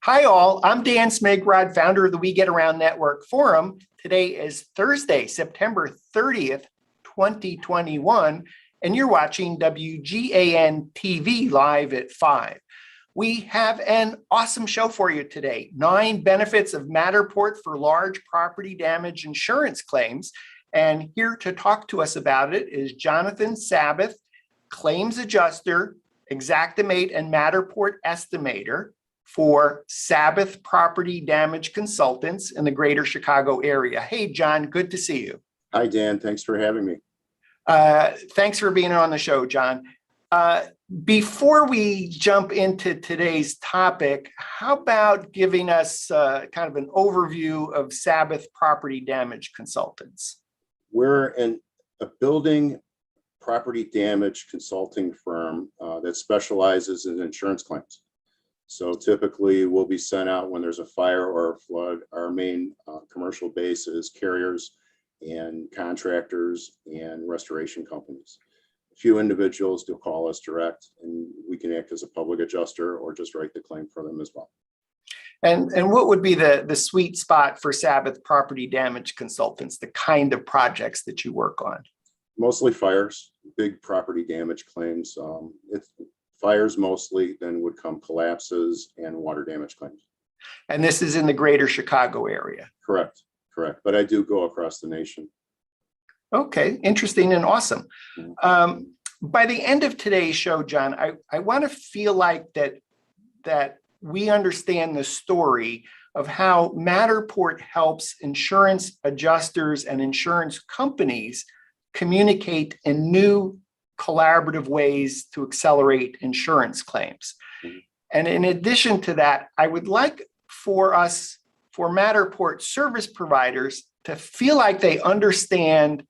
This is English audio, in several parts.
Hi, all. I'm Dan Smigrod, founder of the We Get Around Network Forum. Today is Thursday, September 30th, 2021, and you're watching WGAN TV live at 5. We have an awesome show for you today. 9 benefits of Matterport for large property damage insurance claims. And here to talk to us about it is Jonathan Sabath, claims adjuster, Xactimate and Matterport estimator for Sabath Property Damage Consultants in the greater Chicago area. Hey, John, good to see you. Hi, Dan. Thanks for having me. Thanks for being on the show, John. Before we jump into today's topic, how about giving us kind of an overview of Sabath Property Damage Consultants? We're a building property damage consulting firm that specializes in insurance claims. So typically we'll be sent out when there's a fire or a flood. Our main commercial base is carriers and contractors and restoration companies. A few individuals do call us direct, and we can act as a public adjuster or just write the claim for them as well. And what would be the sweet spot for Sabath Property Damage Consultants, the kind of projects that you work on? Mostly fires, big property damage claims. It's fires mostly, then would come collapses and water damage claims. And this is in the greater Chicago area? Correct. But I do go across the nation. Okay, interesting and awesome. By the end of today's show, John, I want to feel like that we understand the story of how Matterport helps insurance adjusters and insurance companies communicate in new collaborative ways to accelerate insurance claims. And in addition to that, I would like for Matterport service providers to feel like they understand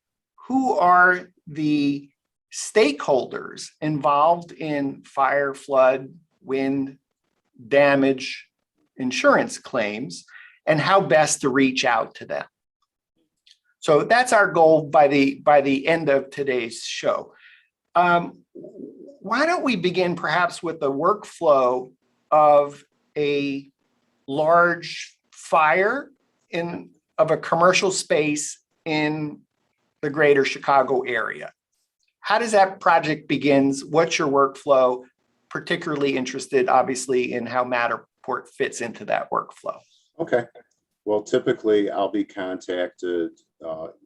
who are the stakeholders involved in fire, flood, wind, damage insurance claims and how best to reach out to them. So that's our goal by the end of today's show. Why don't we begin perhaps with the workflow of a large fire of a commercial space in the greater Chicago area? How does that project begins? What's your workflow? Particularly interested, obviously, in how Matterport fits into that workflow. Okay. Well, typically I'll be contacted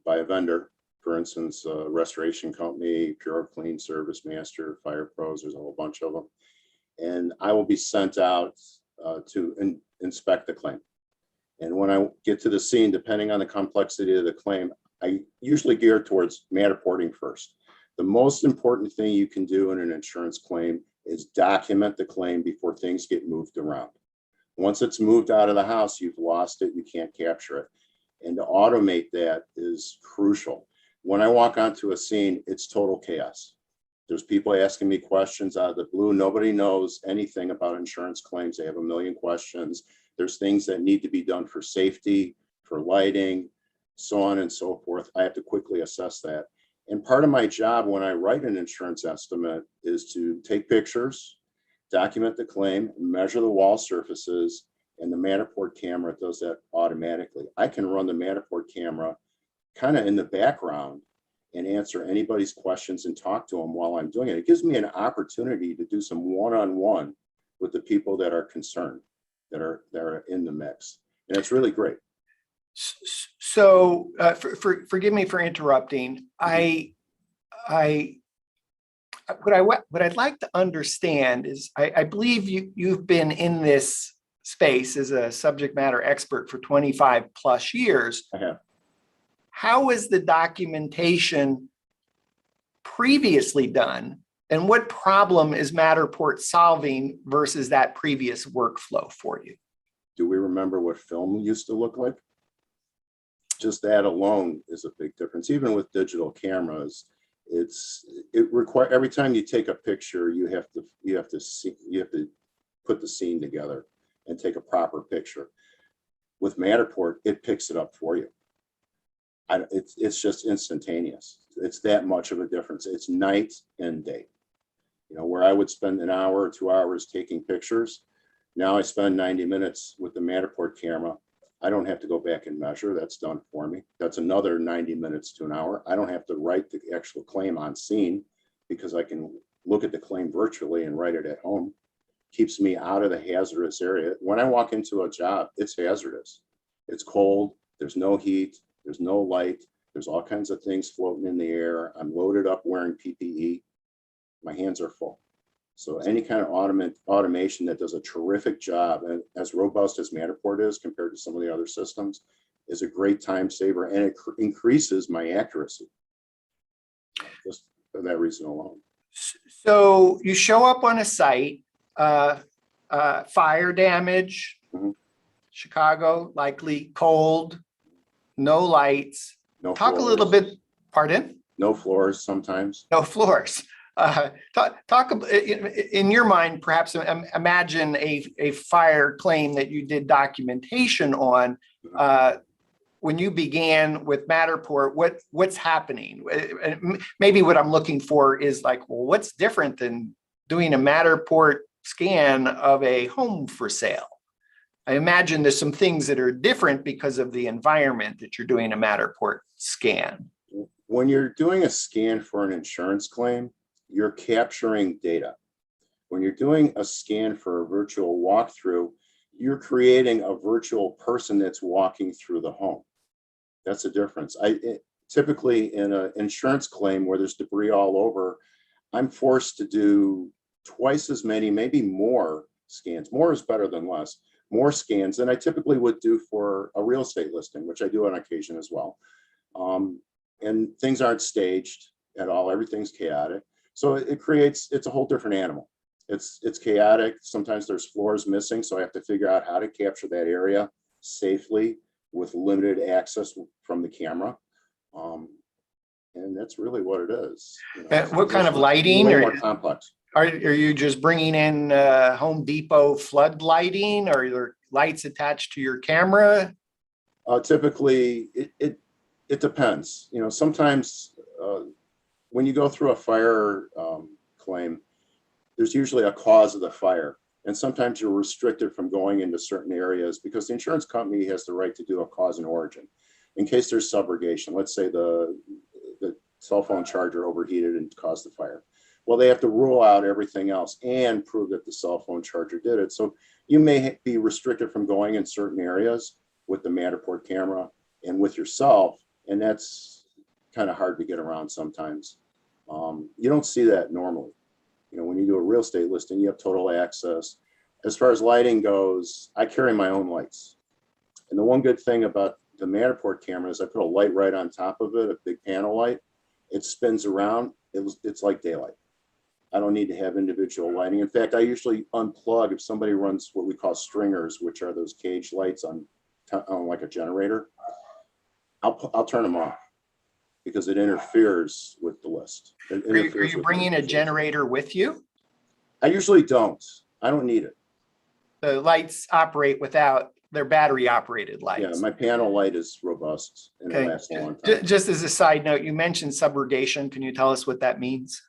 by a vendor, for instance, a restoration company, Pure Clean, Service Master, Fire Pros, there's a whole bunch of them. And I will be sent out to inspect the claim. And when I get to the scene, depending on the complexity of the claim, I usually gear towards Matterporting first. The most important thing you can do in an insurance claim is document the claim before things get moved around. Once it's moved out of the house, you've lost it, you can't capture it. And to automate that is crucial. When I walk onto a scene, it's total chaos. There's people asking me questions out of the blue. Nobody knows anything about insurance claims. They have a million questions. There's things that need to be done for safety, for lighting, so on and so forth. I have to quickly assess that. And part of my job when I write an insurance estimate is to take pictures, document the claim, measure the wall surfaces, and the Matterport camera does that automatically. I can run the Matterport camera kind of in the background and answer anybody's questions and talk to them while I'm doing it. It gives me an opportunity to do some one-on-one with the people that are concerned, that are in the mix. And it's really great. So forgive me for interrupting. What I'd like to understand is I believe you've been in this space as a subject matter expert for 25 plus years. I have. How is the documentation previously done, and what problem is Matterport solving versus that previous workflow for you? Do we remember what film used to look like? Just that alone is a big difference. Even with digital cameras, it requires every time you take a picture, you have to put the scene together and take a proper picture. With Matterport, it picks it up for you. It's just instantaneous. It's that much of a difference. It's night and day. You know, where I would spend an hour or 2 hours taking pictures, Now I spend 90 minutes with the Matterport camera. I don't have to go back and measure. That's done for me. That's another 90 minutes to an hour. I don't have to write the actual claim on scene because I can look at the claim virtually and write it at home. Keeps me out of the hazardous area. When I walk into a job, it's hazardous. It's cold. There's no heat. There's no light. There's all kinds of things floating in the air. I'm loaded up wearing PPE. My hands are full. So any kind of automation that does a terrific job, and as robust as Matterport is compared to some of the other systems, is a great time saver, and it increases my accuracy. Just for that reason alone. So you show up on a site, fire damage, Mhm. Chicago, likely cold, no lights. No Talk a floors. little bit, pardon? No floors sometimes. No floors. Talk in your mind, perhaps imagine a fire claim that you did documentation on. When you began with Matterport, what's happening? Maybe what I'm looking for is like, well, what's different than doing a Matterport scan of a home for sale? I imagine there's some things that are different because of the environment that you're doing a Matterport scan. When you're doing a scan for an insurance claim, you're capturing data. When you're doing a scan for a virtual walkthrough, you're creating a virtual person that's walking through the home. That's the difference. Typically in an insurance claim where there's debris all over, I'm forced to do twice as many, maybe more scans. More is better than less. More scans than I typically would do for a real estate listing, which I do on occasion as well. And things aren't staged at all. Everything's chaotic. So it's a whole different animal. It's chaotic. Sometimes there's floors missing. So I have to figure out how to capture that area safely with limited access from the camera. And that's really what it is. What kind of lighting? Way more complex. Are you just bringing in Home Depot flood lighting? Or are there lights attached to your camera? Typically, it depends. Sometimes when you go through a fire claim, there's usually a cause of the fire. And sometimes you're restricted from going into certain areas because the insurance company has the right to do a cause and origin. In case there's subrogation, let's say the cell phone charger overheated and caused the fire. Well, they have to rule out everything else and prove that the cell phone charger did it. So you may be restricted from going in certain areas with the Matterport camera and with yourself. And that's kind of hard to get around sometimes. You don't see that normally. When you do a real estate listing, you have total access. As far as lighting goes, I carry my own lights. And the one good thing about the Matterport camera is I put a light right on top of it, a big panel light. It spins around. It's like daylight. I don't need to have individual lighting. In fact, I usually unplug if somebody runs what we call stringers, which are those cage lights on like a generator. I'll turn them off because it interferes with the list. Are you bringing a generator with you? I usually don't. I don't need it. The lights operate without, they're battery operated lights. Yeah, my panel light is robust and it lasts a long time. Just as a side note, you mentioned subrogation. Can you tell us what that means?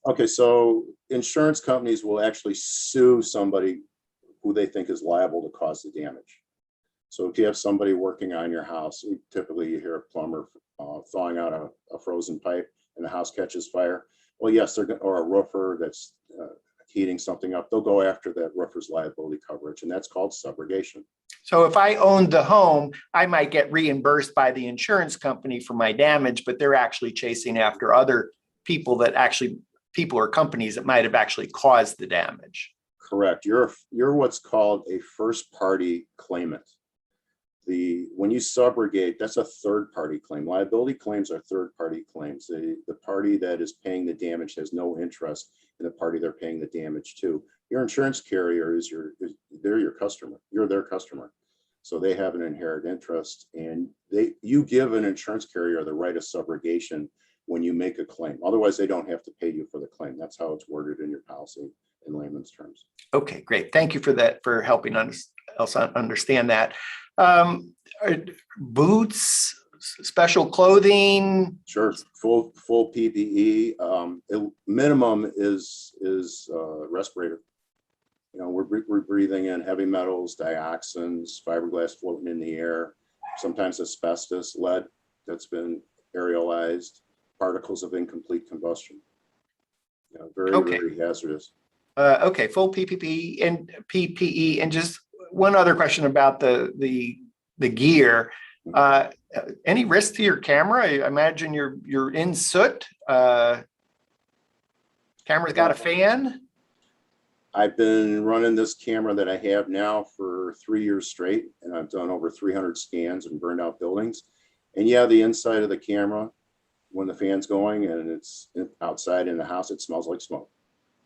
Okay, so insurance companies will actually sue somebody who they think is liable to cause the damage. So if you have somebody working on your house, typically you hear a plumber thawing out a frozen pipe and the house catches fire. Well, yes, or a roofer that's heating something up, they'll go after that roofer's liability coverage, and that's called subrogation. So if I owned the home, I might get reimbursed by the insurance company for my damage, but they're actually chasing after other people or companies that might have actually caused the damage. Correct. You're what's called a first party claimant. When you subrogate, that's a third party claim. Liability claims are third party claims. The party that is paying the damage has no interest in the party they're paying the damage to. Your insurance carrier they're your customer. You're their customer. So they have an inherent interest, and you give an insurance carrier the right of subrogation when you make a claim. Otherwise, they don't have to pay you for the claim. That's how it's worded in your policy in layman's terms. Okay, great. Thank you for that, for helping us understand that. Boots, special clothing. Sure, full PPE. Minimum is respirator. We're breathing in heavy metals, dioxins, fiberglass floating in the air, sometimes asbestos, lead that's been aerialized, particles of incomplete combustion. Very, Okay. very hazardous. Okay, full PPE, and just one other question about the gear. Any risk to your camera? I imagine you're in soot. Camera's got a fan. I've been running this camera that I have now for 3 years straight, and I've done over 300 scans and burned out buildings. And yeah, the inside of the camera, when the fan's going and it's outside in the house, it smells like smoke.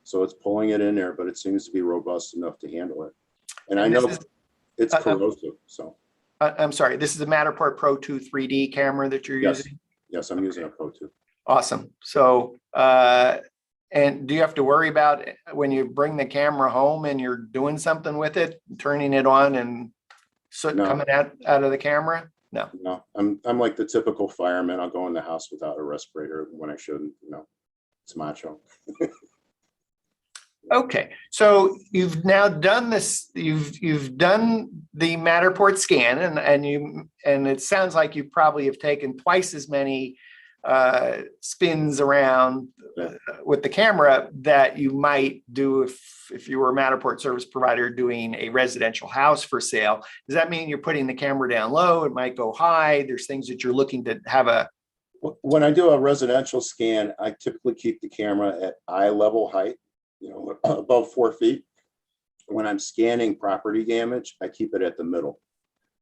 So it's pulling it in there, but it seems to be robust enough to handle it. And I know it's corrosive. So I'm sorry, this is a Matterport Pro 2 3D camera that you're using? Yes, I'm using a Pro 2. Awesome. So, and do you have to worry about when you bring the camera home and you're doing something with it, turning it on and soot coming out of the camera? No. No, I'm like the typical fireman. I'll go in the house without a respirator when I shouldn't. It's macho. Okay, so you've now done this. You've done the Matterport scan, and it sounds like you probably have taken twice as many spins around with the camera that you might do if you were a Matterport service provider doing a residential house for sale. Does that mean you're putting the camera down low? It might go high. There's things that you're looking to have a. When I do a residential scan, I typically keep the camera at eye level height, above 4 feet. When I'm scanning property damage, I keep it at the middle.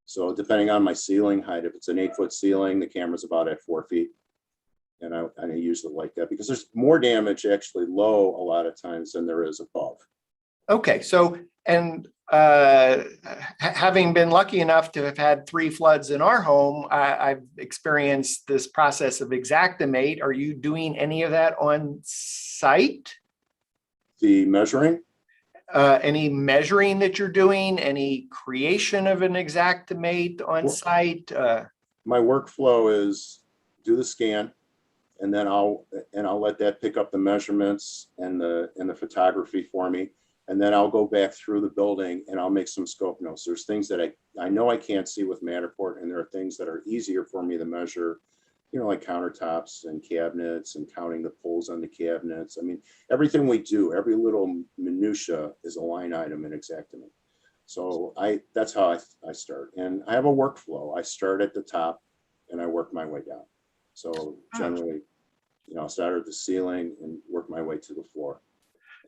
So depending on my ceiling height, if it's an 8-foot ceiling, the camera's about at 4 feet. And I use it like that because there's more damage actually low a lot of times than there is above. Okay, so, and having been lucky enough to have had 3 floods in our home, I've experienced this process of Xactimate. Are you doing any of that on site? The measuring? Any measuring that you're doing, any creation of an Xactimate on site? My workflow is do the scan, and then I'll let that pick up the measurements and the photography for me. And then I'll go back through the building and I'll make some scope notes. There's things that I know I can't see with Matterport, and there are things that are easier for me to measure, like countertops and cabinets and counting the pulls on the cabinets. I mean, everything we do, every little minutia is a line item in Xactimate. So that's how I start. And I have a workflow. I start at the top and I work my way down. So generally, I'll start at the ceiling and work my way to the floor.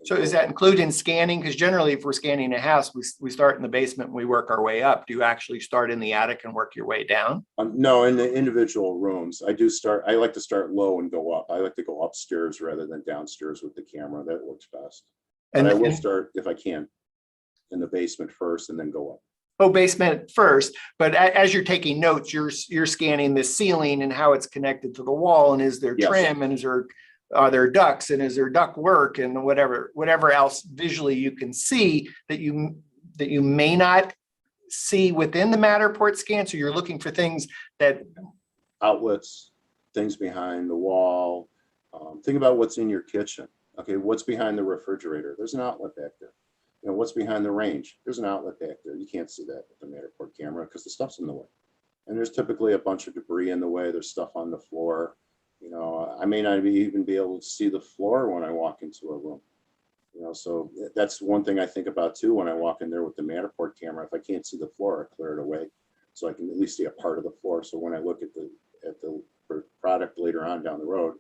So is that including scanning? Because generally, if we're scanning a house, we start in the basement and we work our way up. Do you actually start in the attic and work your way down? No, in the individual rooms. I like to start low and go up. I like to go upstairs rather than downstairs with the camera. That works best. And I will start, if I can, in the basement first and then go up. Oh, basement first. But as you're taking notes, you're scanning the ceiling and how it's connected to the wall. And is there trim? And are there ducts, and is there duct work, and whatever else visually you can see that you may not see within the Matterport scan? So you're looking for things that outlets, things behind the wall. Think about what's in your kitchen. Okay, what's behind the refrigerator? There's an outlet back there. What's behind the range? There's an outlet back there. You can't see that with the Matterport camera because the stuff's in the way. And there's typically a bunch of debris in the way. There's stuff on the floor. I may not even be able to see the floor when I walk into a room. So that's one thing I think about too when I walk in there with the Matterport camera. If I can't see the floor, I clear it away so I can at least see a part of the floor. So when I look at the product later on down the road,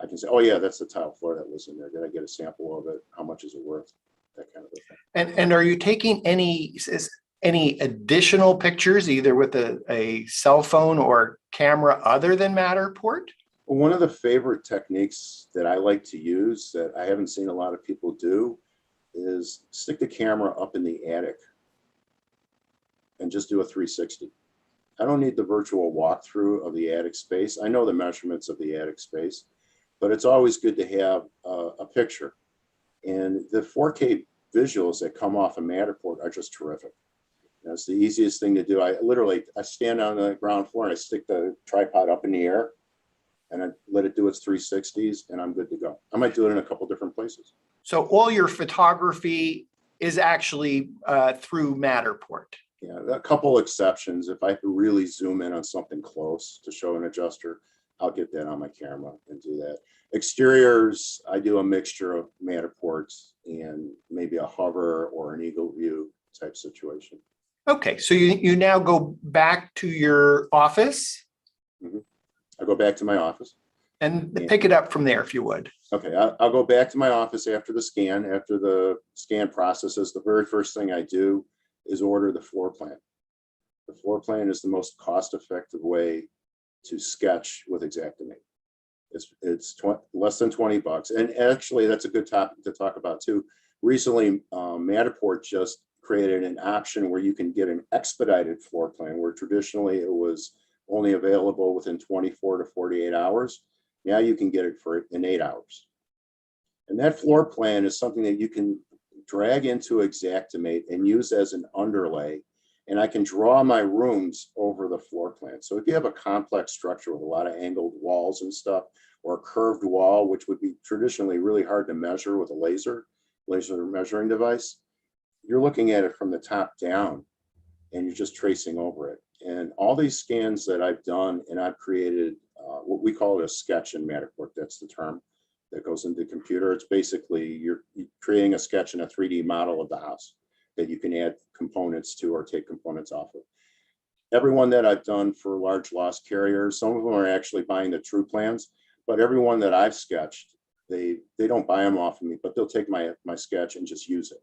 I can say, oh yeah, that's the tile floor that was in there. Did I get a sample of it? How much is it worth? That kind of a thing. And are you taking any additional pictures either with a cell phone or camera other than Matterport? One of the favorite techniques that I like to use that I haven't seen a lot of people do is stick the camera up in the attic and just do a 360. I don't need the virtual walkthrough of the attic space. I know the measurements of the attic space, but it's always good to have a picture. And the 4K visuals that come off of Matterport are just terrific. It's the easiest thing to do. I stand on the ground floor and I stick the tripod up in the air and I let it do its 360s and I'm good to go. I might do it in a couple different places. So all your photography is actually through Matterport. Yeah, a couple exceptions. If I have to really zoom in on something close to show an adjuster, I'll get that on my camera and do that. Exteriors, I do a mixture of Matterport and maybe a hover or an eagle view type situation. Okay, so you now go back to your office I go back to my office. and pick it up from there if you would. Okay, I'll go back to my office after the scan. After the scan processes, the very first thing I do is order the floor plan. The floor plan is the most cost-effective way to sketch with Xactimate. It's less than $20. And actually, that's a good topic to talk about too. Recently, Matterport just created an option where you can get an expedited floor plan, where traditionally it was only available within 24 to 48 hours. Now you can get it in 8 hours. And that floor plan is something that you can drag into Xactimate and use as an underlay. And I can draw my rooms over the floor plan. So if you have a complex structure with a lot of angled walls and stuff, or a curved wall, which would be traditionally really hard to measure with a laser measuring device, you're looking at it from the top down and you're just tracing over it. And all these scans that I've done, and I've created what we call it a sketch in Matterport. That's the term that goes into the computer. It's basically you're creating a sketch in a 3D model of the house that you can add components to or take components off of. Everyone that I've done for large loss carriers, some of them are actually buying the true plans, but everyone that I've sketched, they don't buy them off of me, but they'll take my sketch and just use it.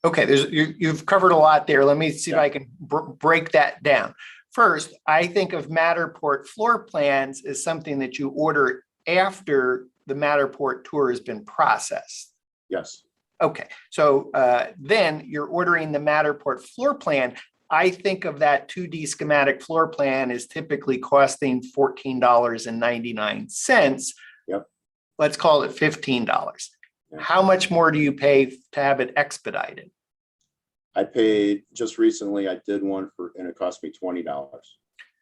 Okay, you've covered a lot there. Let me see if I can break that down. First, I think of Matterport floor plans as something that you order after the Matterport tour has been processed. Yes. Okay, so then you're ordering the Matterport floor plan. I think of that 2D schematic floor plan as typically costing $14.99. Yep. Let's call it $15. Yeah. How much more do you pay to have it expedited? I paid just recently, I did one and it cost me $20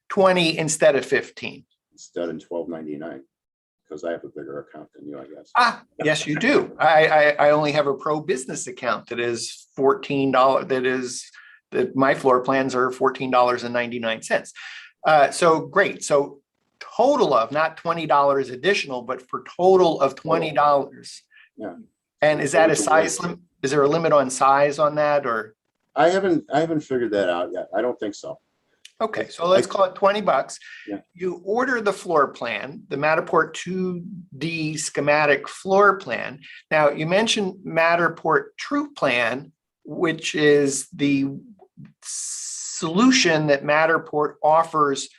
20 instead of 15. instead of $12.99 because I have a bigger account than you, I guess. Yes, you do. I only have a pro business account that is $14. That my floor plans are $14.99. So great. So total of not $20 additional, but for total of $20. Yeah. And is that a size limit? Is there a limit on size on that, or? I haven't figured that out yet. I don't think so. Okay, so let's call it $20. Yeah. You order the floor plan, the Matterport 2D schematic floor plan. Now, you mentioned Matterport True Plan, which is the solution that Matterport offers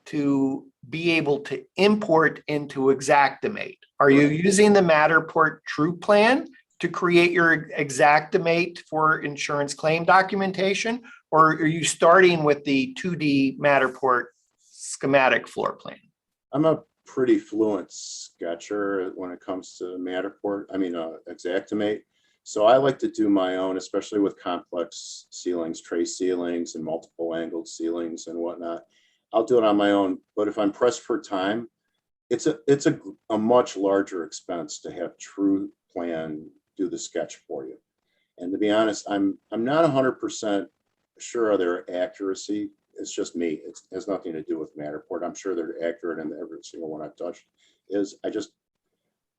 to be able to import into Xactimate. Are you using the Matterport True Plan to create your Xactimate for insurance claim documentation, or are you starting with the 2D Matterport schematic floor plan? I'm a pretty fluent sketcher when it comes to Xactimate. So I like to do my own, especially with complex ceilings, tray ceilings and multiple angled ceilings and whatnot. I'll do it on my own, but if I'm pressed for time, it's a much larger expense to have True Plan do the sketch for you. And to be honest, I'm not 100% sure of their accuracy. It's just me. It has nothing to do with Matterport. I'm sure they're accurate in every single one I've touched.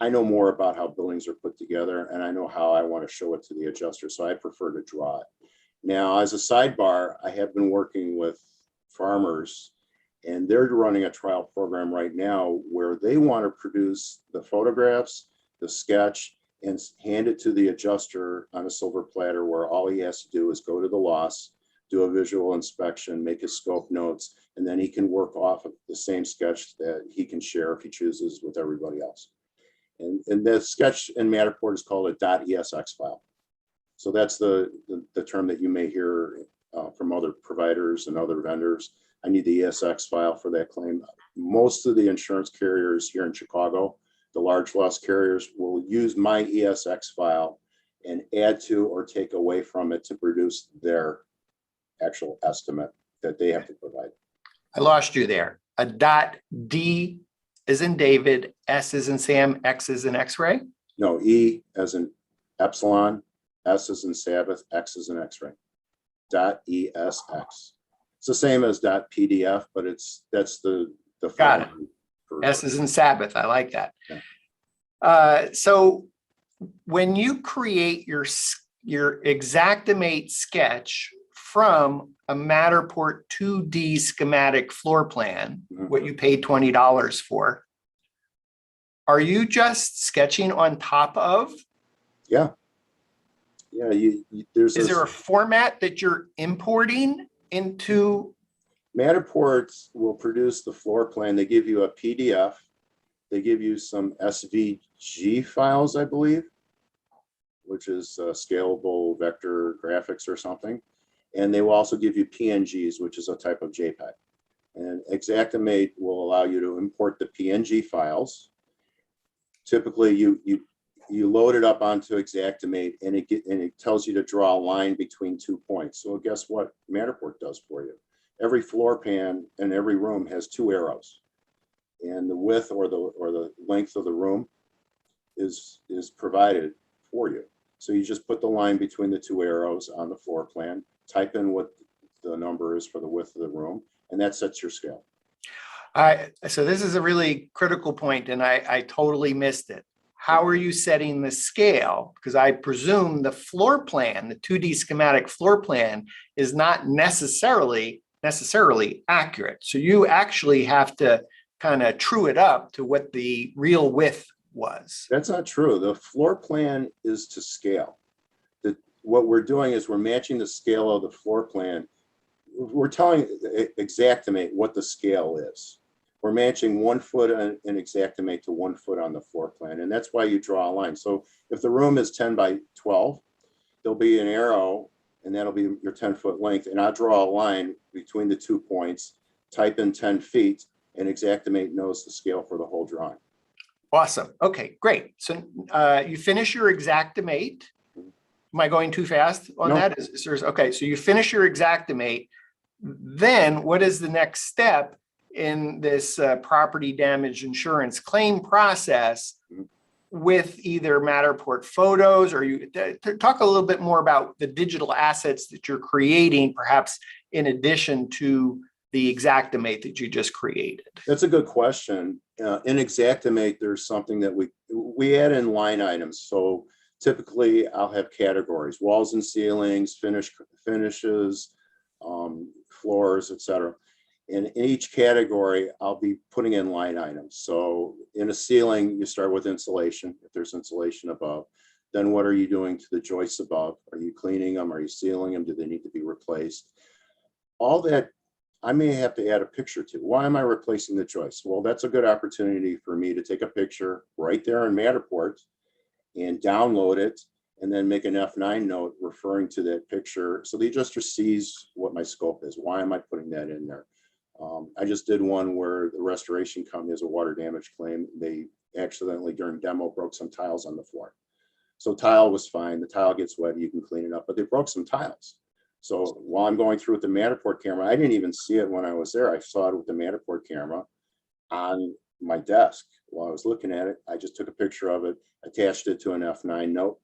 I know more about how buildings are put together, and I know how I want to show it to the adjuster. So I prefer to draw it. Now, as a sidebar, I have been working with farmers, and they're running a trial program right now where they want to produce the photographs, the sketch, and hand it to the adjuster on a silver platter, where all he has to do is go to the loss, do a visual inspection, make his scope notes, and then he can work off of the same sketch that he can share if he chooses with everybody else. And the sketch in Matterport is called a .esx file. So that's the term that you may hear from other providers and other vendors. I need the ESX file for that claim. Most of the insurance carriers here in Chicago, the large loss carriers, will use my ESX file and add to or take away from it to produce their actual estimate that they have to provide. I lost you there. A .D is in David, S is in Sam, X is in X-ray? No, E as in epsilon, S is in Sabbath, X is in X-ray. .esx. It's the same as .pdf, but that's the Got it. for- S is in Sabbath. I like that. Yeah. So when you create your Xactimate sketch from a Matterport 2D schematic floor plan, Mhm. what you paid $20 for, are you just sketching on top of? Yeah. Yeah, there's Is this there a format that you're importing into? Matterport will produce the floor plan. They give you a PDF. They give you some SVG files, I believe, which is scalable vector graphics or something. And they will also give you PNGs, which is a type of JPEG. And Xactimate will allow you to import the PNG files. Typically, you load it up onto Xactimate, and it tells you to draw a line between 2 points. So guess what Matterport does for you? Every floor plan in every room has 2 arrows, and the width or the length of the room is provided for you. So you just put the line between the 2 arrows on the floor plan, type in what the number is for the width of the room, and that sets your scale. So this is a really critical point, and I totally missed it. How are you setting the scale? Because I presume the floor plan, the 2D schematic floor plan, is not necessarily accurate. So you actually have to kind of true it up to what the real width was. That's not true. The floor plan is to scale. What we're doing is we're matching the scale of the floor plan. We're telling Xactimate what the scale is. We're matching 1 foot in Xactimate to 1 foot on the floor plan. And that's why you draw a line. So if the room is 10 by 12, there'll be an arrow, and that'll be your 10-foot length. And I'll draw a line between the 2 points, type in 10 feet, and Xactimate knows the scale for the whole drawing. Awesome. Okay, great. So you finish your Xactimate. Am I going too fast on No. that? Okay, so you finish your Xactimate. Then what is the next step in this property damage insurance claim process with either Matterport photos, or you talk a little bit more about the digital assets that you're creating, perhaps in addition to the Xactimate that you just created? That's a good question. In Xactimate, there's something that we add in line items. So typically I'll have categories: walls and ceilings, finishes, floors, etc. And in each category, I'll be putting in line items. So in a ceiling, you start with insulation, if there's insulation above. Then what are you doing to the joists above? Are you cleaning them? Are you sealing them? Do they need to be replaced? All that I may have to add a picture to. Why am I replacing the joists? Well, that's a good opportunity for me to take a picture right there in Matterport and download it, and then make an F9 note referring to that picture, so the adjuster sees what my scope is. Why am I putting that in there? I just did one where the restoration company has a water damage claim. They accidentally, during demo, broke some tiles on the floor. So tile was fine. The tile gets wet, you can clean it up, but they broke some tiles. So while I'm going through with the Matterport camera, I didn't even see it when I was there. I saw it with the Matterport camera on my desk. While I was looking at it, I just took a picture of it, attached it to an F9 note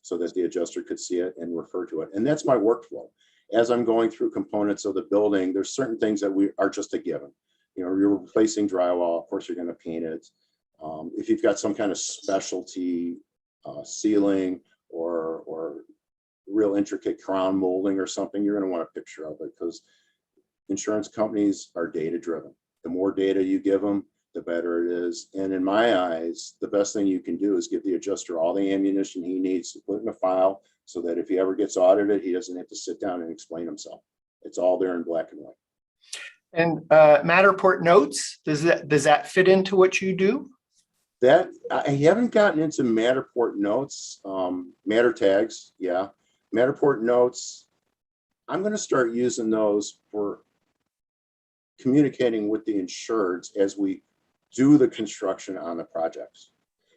so that the adjuster could see it and refer to it. And that's my workflow. As I'm going through components of the building, there's certain things that we are just a given. You know, you're replacing drywall, of course you're going to paint it. If you've got some kind of specialty ceiling or real intricate crown molding or something, you're going to want a picture of it, because insurance companies are data driven. The more data you give them, the better it is. And in my eyes, the best thing you can do is give the adjuster all the ammunition he needs to put in a file, so that if he ever gets audited, he doesn't have to sit down and explain himself. It's all there in black and white. And Matterport notes, does that fit into what you do? That I haven't gotten into Matterport notes. Matter tags, yeah. Matterport notes, I'm going to start using those for communicating with the insureds as we do the construction on the projects.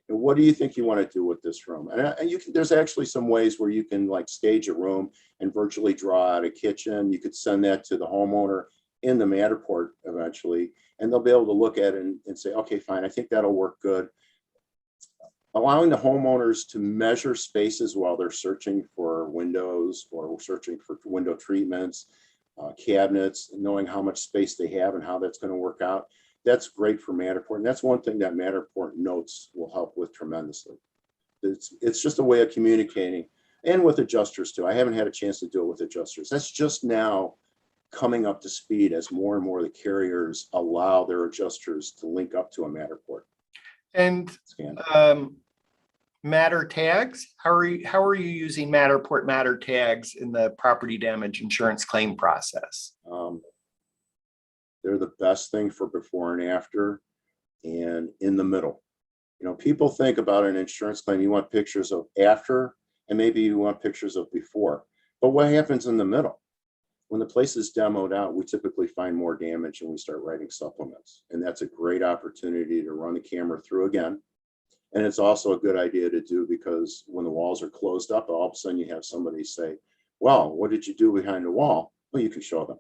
And what do you think you want to do with this room? And you can, there's actually some ways where you can like stage a room and virtually draw out a kitchen. You could send that to the homeowner in the Matterport eventually, and they'll be able to look at it and say, okay, fine, I think that'll work good. allowing the homeowners to measure spaces while they're searching for windows or searching for window treatments, cabinets, knowing how much space they have and how that's going to work out. That's great for Matterport. And that's one thing that Matterport Notes will help with tremendously. It's just a way of communicating, and with adjusters too. I haven't had a chance to do it with adjusters. That's just now coming up to speed as more and more of the carriers allow their adjusters to link up to a Matterport And scan. Matter tags, how are you using Matterport Matter tags in the property damage insurance claim process? They're the best thing for before and after, and in the middle. You know, people think about an insurance claim, you want pictures of after, and maybe you want pictures of before. But what happens in the middle? When the place is demoed out, we typically find more damage and we start writing supplements. And that's a great opportunity to run the camera through again. And it's also a good idea to do because when the walls are closed up, all of a sudden you have somebody say, well, what did you do behind the wall? Well, you can show them.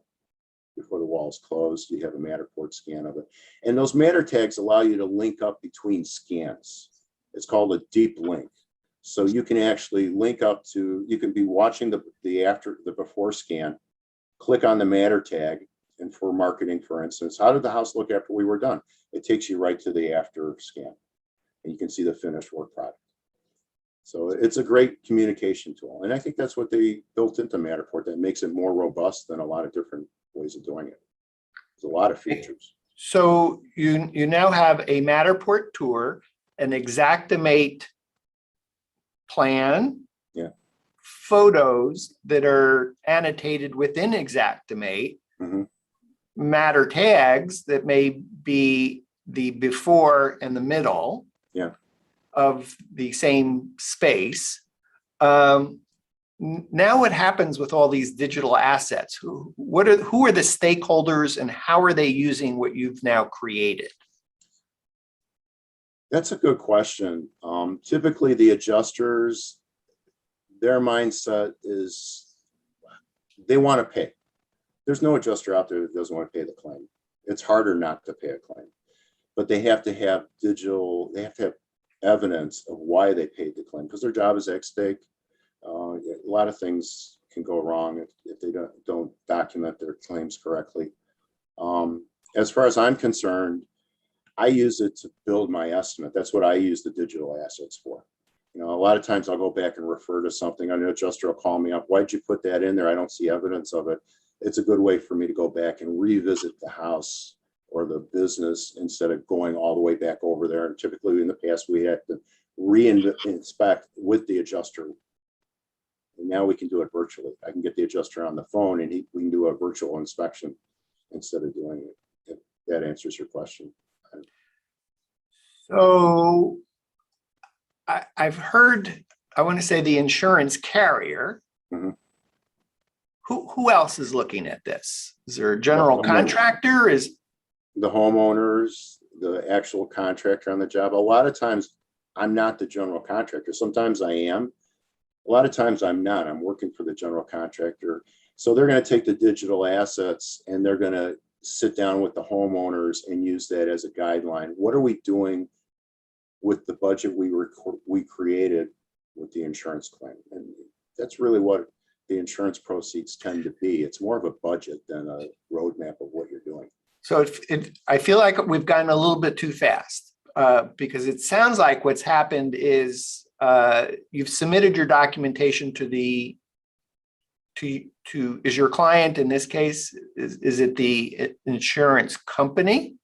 Before the wall is closed, you have a Matterport scan of it. And those Matter tags allow you to link up between scans. It's called a deep link. So you can actually link up to, you can be watching the before scan, click on the Matter tag, and for marketing, for instance, how did the house look after we were done? It takes you right to the after scan, and you can see the finished work product. So it's a great communication tool. And I think that's what they built into Matterport that makes it more robust than a lot of different ways of doing it. There's a lot of features. So you now have a Matterport tour, an Xactimate plan, photos that are annotated within Xactimate, Matter tags that may be the before and the middle of the same space. Now what happens with all these digital assets? Who are the stakeholders and how are they using what you've now created? That's a good question. Typically the adjusters, their mindset is they want to pay. There's no adjuster out there that doesn't want to pay the claim. It's harder not to pay a claim, but they have to have they have to have evidence of why they paid the claim because their job is at stake. A lot of things can go wrong if they don't document their claims correctly. As far as I'm concerned, I use it to build my estimate. That's what I use the digital assets for. You know, a lot of times I'll go back and refer to something. An adjuster will call me up. Why'd you put that in there? I don't see evidence of it. It's a good way for me to go back and revisit the house or the business instead of going all the way back over there. And typically in the past, we had to re-inspect with the adjuster. And now we can do it virtually. I can get the adjuster on the phone and we can do a virtual inspection instead of doing it. If that answers your question. So I've heard, I want to say the insurance carrier. Who else is looking at this? Is there a general contractor? Is the homeowners, the actual contractor on the job? A lot of times I'm not the general contractor. Sometimes I am. A lot of times I'm not. I'm working for the general contractor. So they're going to take the digital assets and they're going to sit down with the homeowners and use that as a guideline. What are we doing with the budget we created with the insurance claim? And that's really what the insurance proceeds tend to be. It's more of a budget than a roadmap of what you're doing. So I feel like we've gotten a little bit too fast because it sounds like what's happened is you've submitted your documentation to is your client in this case, is it the insurance company?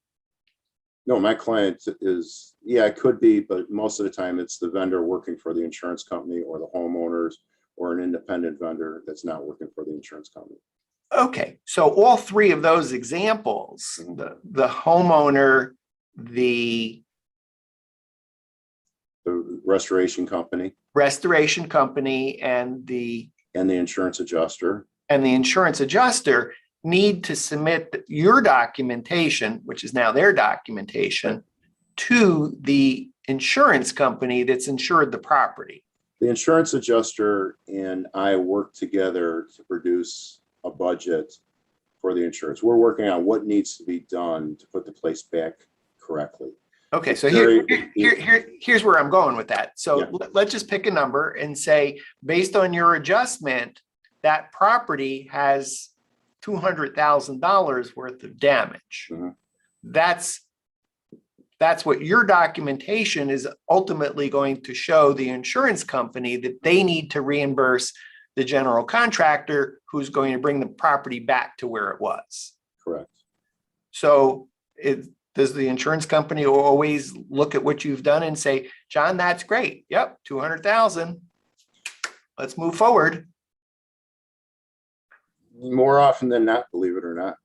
No, my client is, yeah, it could be, but most of the time it's the vendor working for the insurance company or the homeowners or an independent vendor that's not working for the insurance company. Okay, so all three of those examples, the homeowner, the restoration company, and the insurance adjuster, need to submit your documentation, which is now their documentation, to the insurance company that's insured the property. The insurance adjuster and I work together to produce a budget for the insurance. We're working on what needs to be done to put the place back correctly. Okay, so Very- here's where I'm going with that. So Yeah. let's just pick a number and say, based on your adjustment, that property has $200,000 worth of damage. Mhm. That's what your documentation is ultimately going to show the insurance company that they need to reimburse the general contractor who's going to bring the property back to where it was. Correct. So does the insurance company always look at what you've done and say, John, that's great. Yep, 200,000. Let's move forward. More often than not, believe it or not.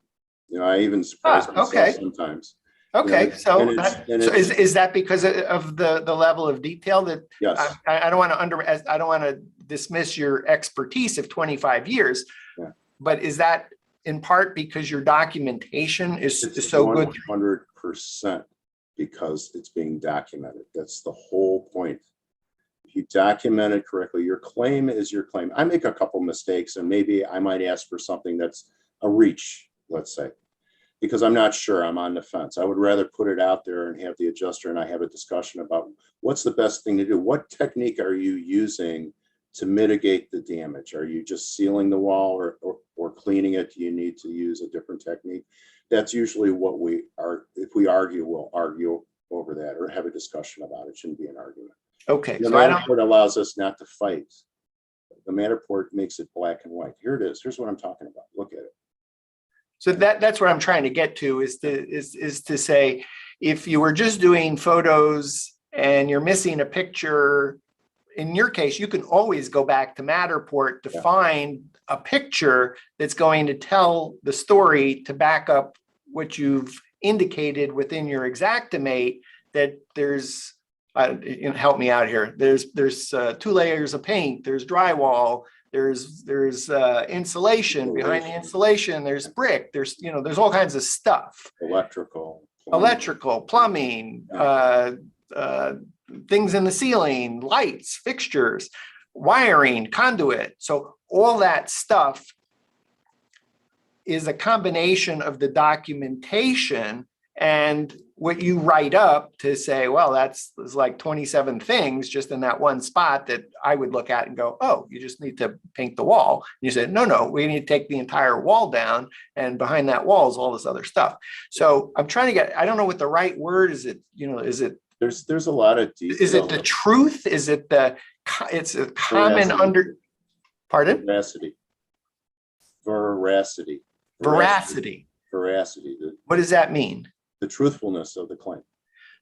I even surprise myself okay. sometimes. Okay, so it's- is that because of the level of detail that Yes. I don't want to dismiss your expertise of 25 years, Yeah. but is that in part because your documentation is It's so good? 100% because it's being documented. That's the whole point. If you document it correctly, your claim is your claim. I make a couple mistakes and maybe I might ask for something that's a reach, let's say, because I'm not sure, I'm on the fence. I would rather put it out there and have the adjuster and I have a discussion about what's the best thing to do. What technique are you using to mitigate the damage? Are you just sealing the wall or cleaning it? Do you need to use a different technique? That's usually what we are. If we argue, we'll argue over that or have a discussion about it. It shouldn't be an argument. Okay, The so I don't. Matterport allows us not to fight. The Matterport makes it black and white. Here it is. Here's what I'm talking about. Look at it. So that's what I'm trying to get to is to say, if you were just doing photos and you're missing a picture, in your case, you can always go back to Matterport to Yeah. find a picture that's going to tell the story to back up what you've indicated within your Xactimate that there's, help me out here. There's 2 layers of paint, there's drywall, there's insulation behind the insulation, there's brick, there's all kinds of stuff. Electrical, plumbing, things in the ceiling, lights, fixtures, wiring, conduit. So all that stuff is a combination of the documentation and what you write up to say, well, there's like 27 things just in that one spot that I would look at and go, oh, you just need to paint the wall. And you said, no, we need to take the entire wall down, and behind that wall is all this other stuff. So I'm trying to get, I don't know what the right word is. There's a lot of detail. Is it the truth? Is it it's a common Veracity. Pardon? Veracity. What does that mean? The truthfulness of the claim.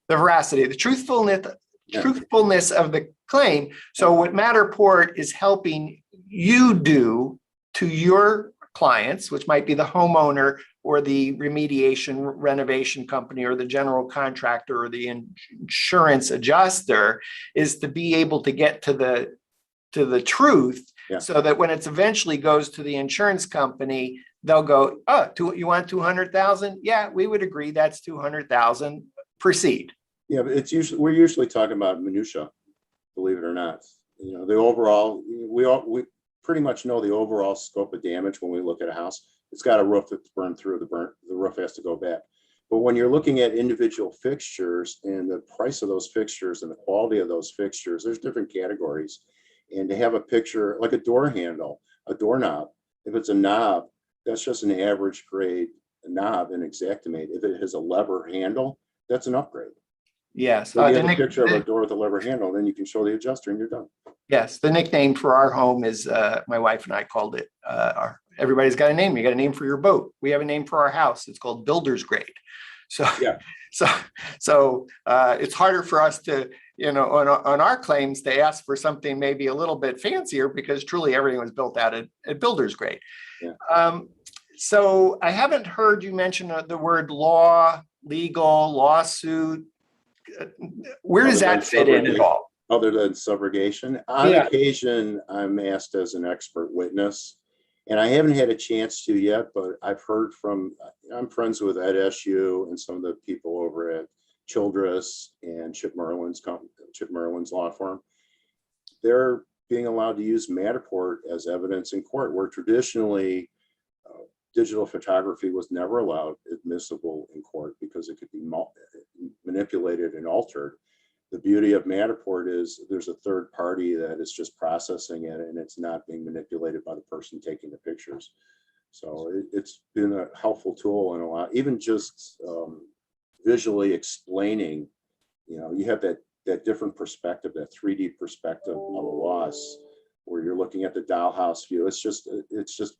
The veracity, the truthfulness of the claim. So what Matterport is helping you do to your clients, which might be the homeowner or the remediation renovation company or the general contractor or the insurance adjuster, is to be able to get to the truth. Yeah. So that when it eventually goes to the insurance company, they'll go, oh, you want 200,000? Yeah, we would agree that's 200,000. Proceed. Yeah, but we're usually talking about minutia, believe it or not. The overall, we pretty much know the overall scope of damage when we look at a house. It's got a roof that's burned through. The roof has to go back. But when you're looking at individual fixtures and the price of those fixtures and the quality of those fixtures, there's different categories. And to have a picture like a door handle, a doorknob, if it's a knob, that's just an average grade knob in Xactimate. If it has a lever handle, that's an upgrade. Yes. So you have a picture of a door with a lever handle, then you can show the adjuster and you're done. Yes. The nickname for our home is, my wife and I called it, everybody's got a name. You got a name for your boat. We have a name for our house. It's called Builder's Grade. So, yeah. So it's harder for us to, on our claims to ask for something maybe a little bit fancier because truly everything was built out at Builder's Grade. Yeah. So I haven't heard you mention the word law, legal, lawsuit. Where does that fit in at all? Other than subrogation? On occasion, I'm asked as an expert witness, and I haven't had a chance to yet, but I've heard I'm friends with Ed SU and some of the people over at Childress and Chip Merlin's law firm. They're being allowed to use Matterport as evidence in court, where traditionally digital photography was never allowed admissible in court because it could be manipulated and altered. The beauty of Matterport is there's a third party that is just processing it, and it's not being manipulated by the person taking the pictures. So it's been a helpful tool and a lot, even just visually explaining, you have that different perspective, that 3D perspective of a loss, where you're looking at the dollhouse view. It's just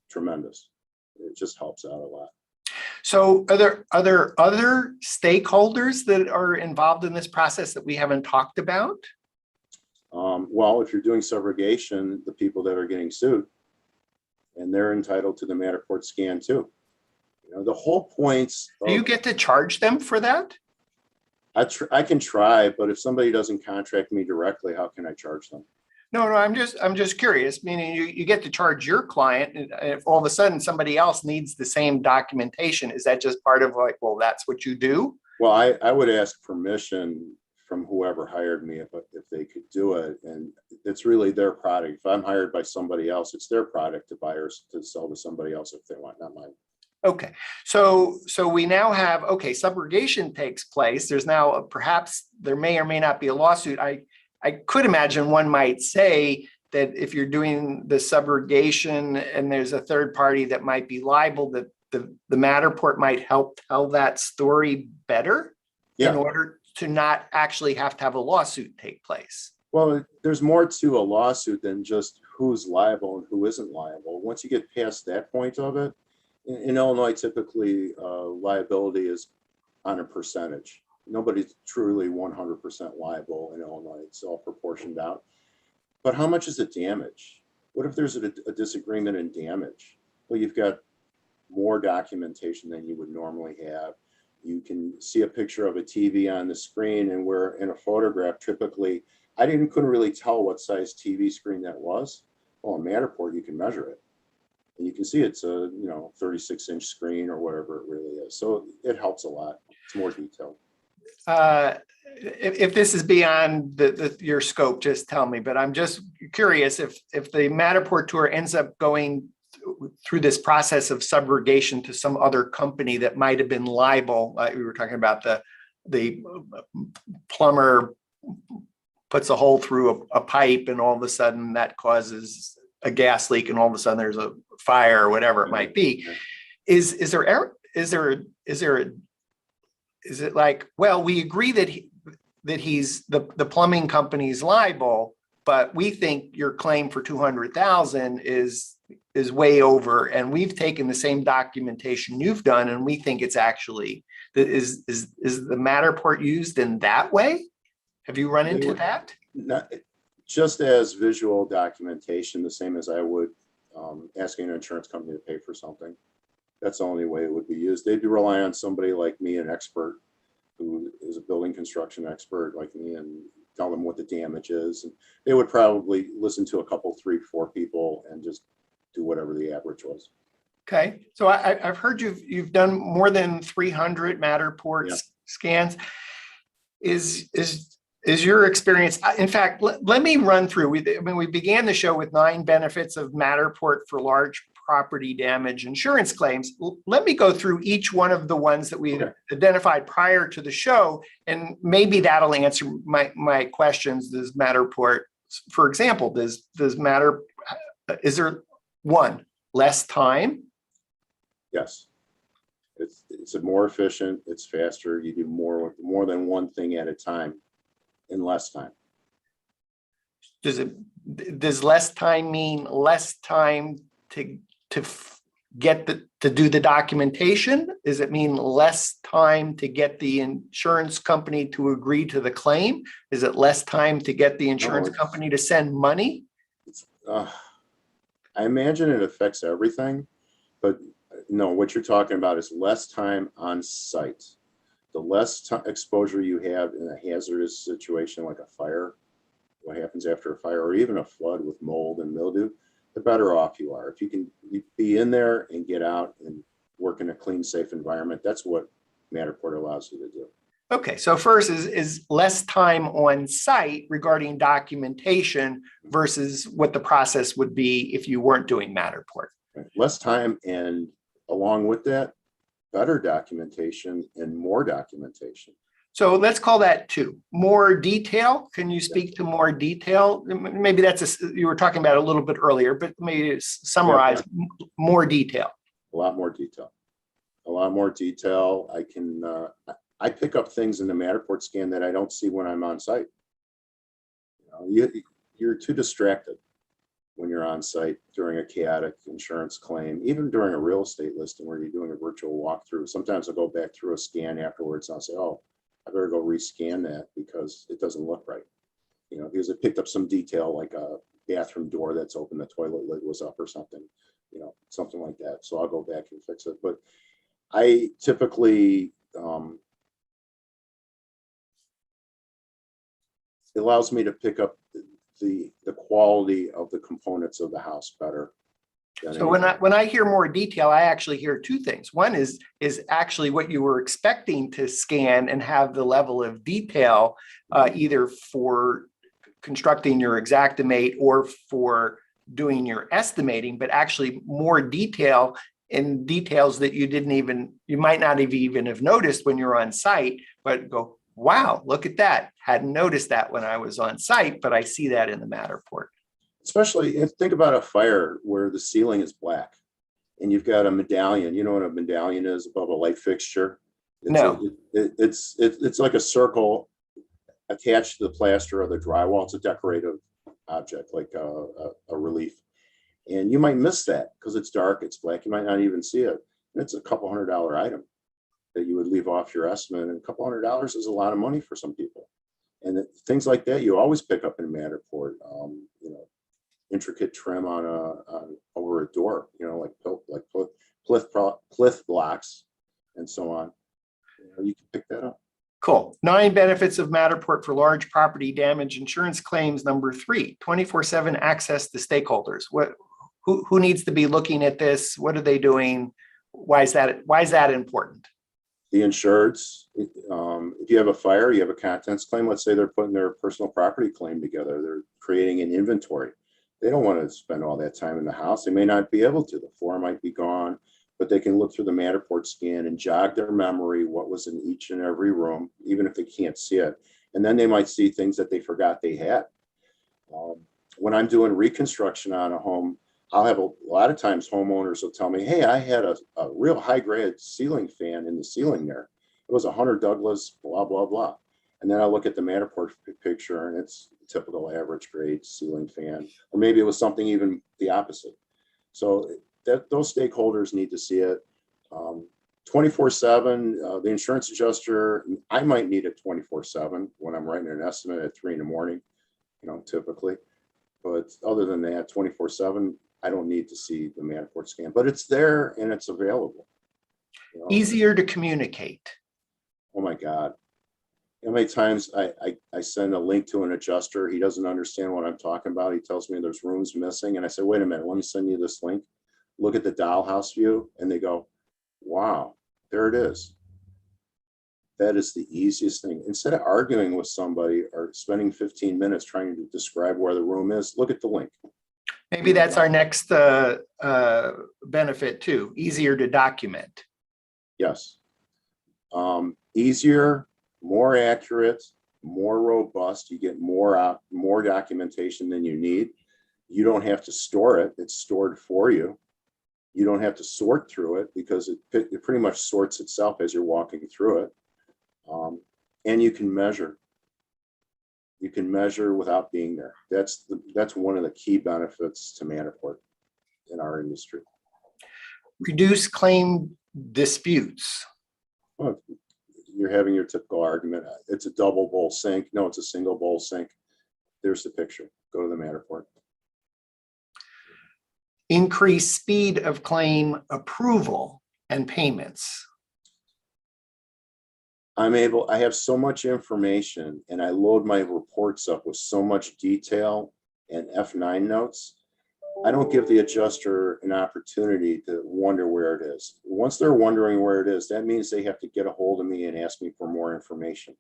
tremendous. It just helps out a lot. So are there other stakeholders that are involved in this process that we haven't talked about? Well, if you're doing subrogation, the people that are getting sued, and they're entitled to the Matterport scan too. The whole points. Do you get to charge them for that? I can try, but if somebody doesn't contract me directly, how can I charge them? No, I'm just curious, meaning you get to charge your client, and if all of a sudden somebody else needs the same documentation, is that just part of like, well, that's what you do? Well, I would ask permission from whoever hired me if they could do it. And it's really their product. If I'm hired by somebody else, it's their product to buy or to sell to somebody else if they want, not mine. Okay, so we now have, okay, subrogation takes place. There's now perhaps there may or may not be a lawsuit. I could imagine one might say that if you're doing the subrogation and there's a third party that might be liable, that the Matterport might help tell that story better in order to not actually have to have a lawsuit take place. Well, there's more to a lawsuit than just who's liable and who isn't liable. Once you get past that point of it, in Illinois, typically liability is on a percentage. Nobody's truly 100% liable in Illinois. It's all proportioned out. But how much is the damage? What if there's a disagreement in damage? Well, you've got more documentation than you would normally have. You can see a picture of a TV on the screen, and where in a photograph, typically, couldn't really tell what size TV screen that was. Well, in Matterport, you can measure it. And you can see it's a 36-inch screen or whatever it really is. So it helps a lot. It's more detailed. If this is beyond your scope, just tell me. But I'm just curious if the Matterport tour ends up going through this process of subrogation to some other company that might have been liable. We were talking about the plumber puts a hole through a pipe, and all of a sudden that causes a gas leak, and all of a sudden there's a fire or whatever it might be. Is it like, well, we agree that he's the plumbing company's liable, but we think your claim for 200,000 is way over, and we've taken the same documentation you've done, and we think it's actually is the Matterport used in that way? Have you run into that? Not just as visual documentation, the same as I would asking an insurance company to pay for something. That's the only way it would be used. They'd rely on somebody like me, an expert who is a building construction expert like me, and tell them what the damage is. And they would probably listen to a couple, 3, 4 people and just do whatever the average was. Okay, so I've heard you've done more than 300 Matterport scans. Is your experience, in fact, let me run through. We began the show with 9 benefits of Matterport for large property damage insurance claims. Let me go through each one of the ones that we identified prior to the show, and maybe that'll answer my questions. Does Matterport, for example, is there one, less time? Yes. It's more efficient, it's faster, you do more than one thing at a time in less time. Does less time mean less time to do the documentation? Does it mean less time to get the insurance company to agree to the claim? Is it less time to get the insurance company to send money? I imagine it affects everything, but no, what you're talking about is less time on site. The less exposure you have in a hazardous situation like a fire, what happens after a fire, or even a flood with mold and mildew, the better off you are. If you can be in there and get out and work in a clean, safe environment, that's what Matterport allows you to do. Okay, so first is less time on site regarding documentation versus what the process would be if you weren't doing Matterport. Less time and along with that, better documentation and more documentation. So let's call that two. More detail. Can you speak to more detail? Maybe that's you were talking about a little bit earlier, but maybe summarize more detail. A lot more detail. A lot more detail. I pick up things in the Matterport scan that I don't see when I'm on site. You're too distracted when you're on site during a chaotic insurance claim, even during a real estate listing where you're doing a virtual walkthrough. Sometimes I'll go back through a scan afterwards and I'll say, oh, I better go rescan that because it doesn't look right. Because it picked up some detail like a bathroom door that's open, the toilet lid was up or something, something like that. So I'll go back and fix it. But I typically, it allows me to pick up the quality of the components of the house better. So when I hear more detail, I actually hear two things. One is actually what you were expecting to scan and have the level of detail, either for constructing your Xactimate or for doing your estimating, but actually more detail in details that you might not even have noticed when you're on site, but go, wow, look at that. Hadn't noticed that when I was on site, but I see that in the Matterport. Especially if think about a fire where the ceiling is black and you've got a medallion. You know what a medallion is above a light fixture? It's like a circle attached to the plaster of the drywall. It's a decorative object, like a relief. And you might miss that because it's dark, it's black. You might not even see it. And it's a couple $100 item that you would leave off your estimate. And a couple $100 is a lot of money for some people. And things like that, you always pick up in Matterport. Intricate trim over a door, like plinth blocks and so on. You can pick that up. Cool. 9 benefits of Matterport for large property damage insurance claims. Number 3, 24/7 access to stakeholders. Who needs to be looking at this? What are they doing? Why is that important? The insureds, if you have a fire, you have a contents claim. Let's say they're putting their personal property claim together. They're creating an inventory. They don't want to spend all that time in the house. They may not be able to. The floor might be gone, but they can look through the Matterport scan and jog their memory what was in each and every room, even if they can't see it. And then they might see things that they forgot they had. When I'm doing reconstruction on a home, I'll have a lot of times homeowners will tell me, hey, I had a real high grade ceiling fan in the ceiling there. It was a Hunter Douglas, blah, blah, blah. And then I look at the Matterport picture and it's a typical average grade ceiling fan, or maybe it was something even the opposite. So those stakeholders need to see it. 24/7, the insurance adjuster, I might need it 24/7 when I'm writing an estimate at 3 a.m, typically. But other than that, 24/7, I don't need to see the Matterport scan, but it's there and it's available. Easier to communicate. Oh my God. How many times I send a link to an adjuster, he doesn't understand what I'm talking about. He tells me there's rooms missing. And I say, wait a minute, let me send you this link. Look at the dollhouse view. And they go, wow, there it is. That is the easiest thing. Instead of arguing with somebody or spending 15 minutes trying to describe where the room is, look at the link. Maybe that's our next benefit too. Easier to document. Yes. Easier, more accurate, more robust. You get more documentation than you need. You don't have to store it. It's stored for you. You don't have to sort through it because it pretty much sorts itself as you're walking through it. And you can measure. You can measure without being there. That's one of the key benefits to Matterport in our industry. Reduce claim disputes. Well, you're having your typical argument. It's a double bowl sink. No, it's a single bowl sink. There's the picture. Go to the Matterport. Increase speed of claim approval and payments. I have so much information and I load my reports up with so much detail and F9 notes. I don't give the adjuster an opportunity to wonder where it is. Once they're wondering where it is, that means they have to get a hold of me and ask me for more information.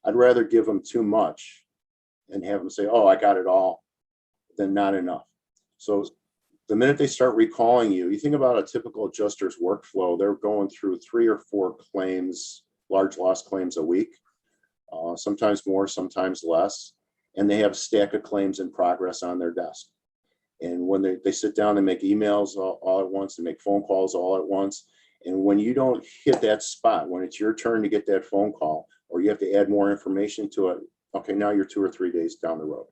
I'd rather give them too much and have them say, oh, I got it all, than not enough. So the minute they start recalling you, you think about a typical adjuster's workflow, they're going through 3 or 4 claims, large loss claims a week, sometimes more, sometimes less. And they have a stack of claims in progress on their desk. And when they sit down and make emails all at once and make phone calls all at once. And when you don't hit that spot, when it's your turn to get that phone call, or you have to add more information to it, okay, now you're 2 or 3 days down the road,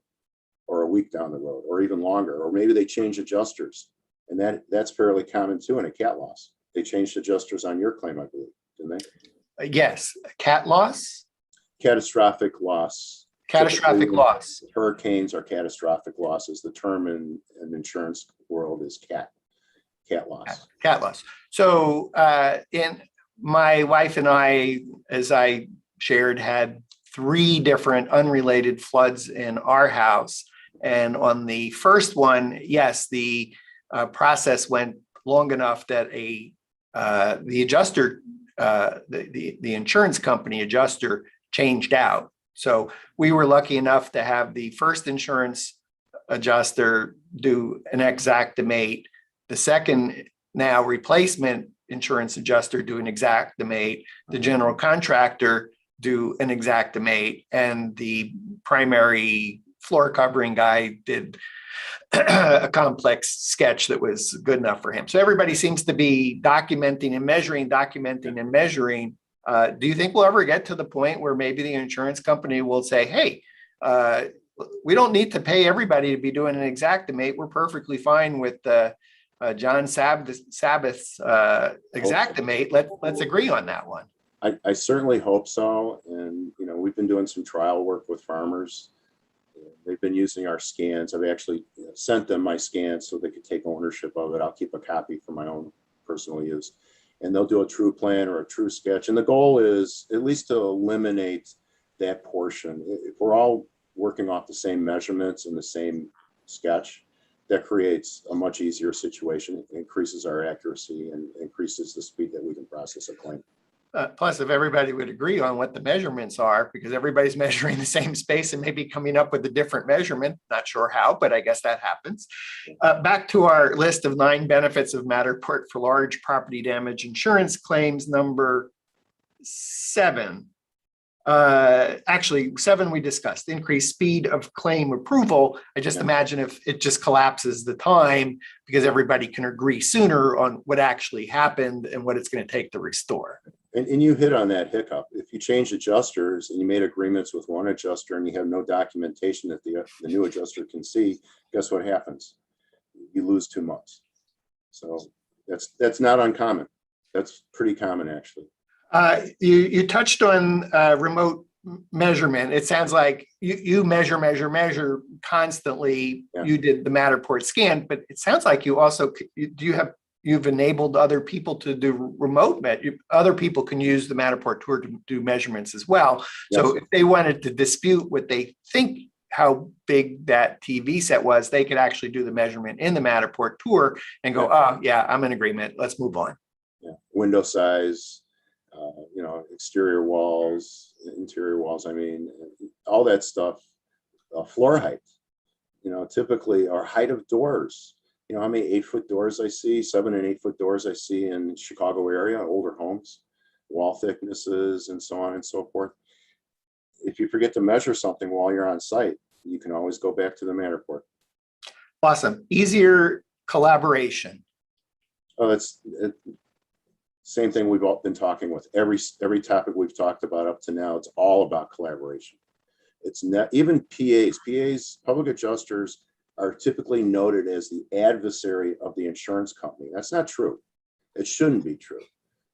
or a week down the road, or even longer, or maybe they change adjusters. And that's fairly common too in a cat loss. They changed adjusters on your claim, I believe, didn't they? Yes, cat loss? Catastrophic loss. Catastrophic Typically, loss. Hurricanes are catastrophic losses. The term in insurance world is cat loss. Cat loss. So in my wife and I, as I shared, had 3 different unrelated floods in our house. And on the first one, yes, the process went long enough that the adjuster, the insurance company adjuster changed out. So we were lucky enough to have the first insurance adjuster do an Xactimate, the second now replacement insurance adjuster do an Xactimate, the general contractor do an Xactimate, and the primary floor covering guy did a complex sketch that was good enough for him. So everybody seems to be documenting and measuring. Do you think we'll ever get to the point where maybe the insurance company will say, hey, we don't need to pay everybody to be doing an Xactimate. We're perfectly fine with John Sabbath's Xactimate. Let's agree on that one. I certainly hope so. And, we've been doing some trial work with farmers. They've been using our scans. I've actually sent them my scans so they could take ownership of it. I'll keep a copy for my own personal use. And they'll do a true plan or a true sketch. And the goal is at least to eliminate that portion. If we're all working off the same measurements and the same sketch, that creates a much easier situation. It increases our accuracy and increases the speed that we can process a claim. Plus, if everybody would agree on what the measurements are, because everybody's measuring the same space and maybe coming up with a different measurement, not sure how, but I guess that happens. Back to our list of 9 benefits of Matterport for large property damage insurance claims, number 7. Actually, 7 we discussed, increased speed of claim approval. I just imagine if it just collapses the time because everybody can agree sooner on what actually happened and what it's going to take to restore. And you hit on that hiccup. If you change adjusters and you made agreements with one adjuster and you have no documentation that the new adjuster can see, guess what happens? You lose 2 months. So that's not uncommon. That's pretty common, actually. You touched on remote measurement. It sounds like you measure constantly. Yeah. You did the Matterport scan, but it sounds like you also you've enabled other people to do remote. Other people can use the Matterport tour to do measurements as well. Yes. So if they wanted to dispute what they think how big that TV set was, they could actually do the measurement in the Matterport tour and go, oh yeah, I'm in agreement. Let's move on. Yeah. Window size. Exterior walls, interior walls, all that stuff, floor height, typically, or height of doors. How many 8-foot doors I see, 7 and 8-foot doors I see in Chicago area, older homes, wall thicknesses, and so on and so forth. If you forget to measure something while you're on site, you can always go back to the Matterport. Awesome. Easier collaboration. Oh, same thing we've all been talking with every topic we've talked about up to now. It's all about collaboration. It's not even PAs, public adjusters are typically noted as the adversary of the insurance company. That's not true. It shouldn't be true.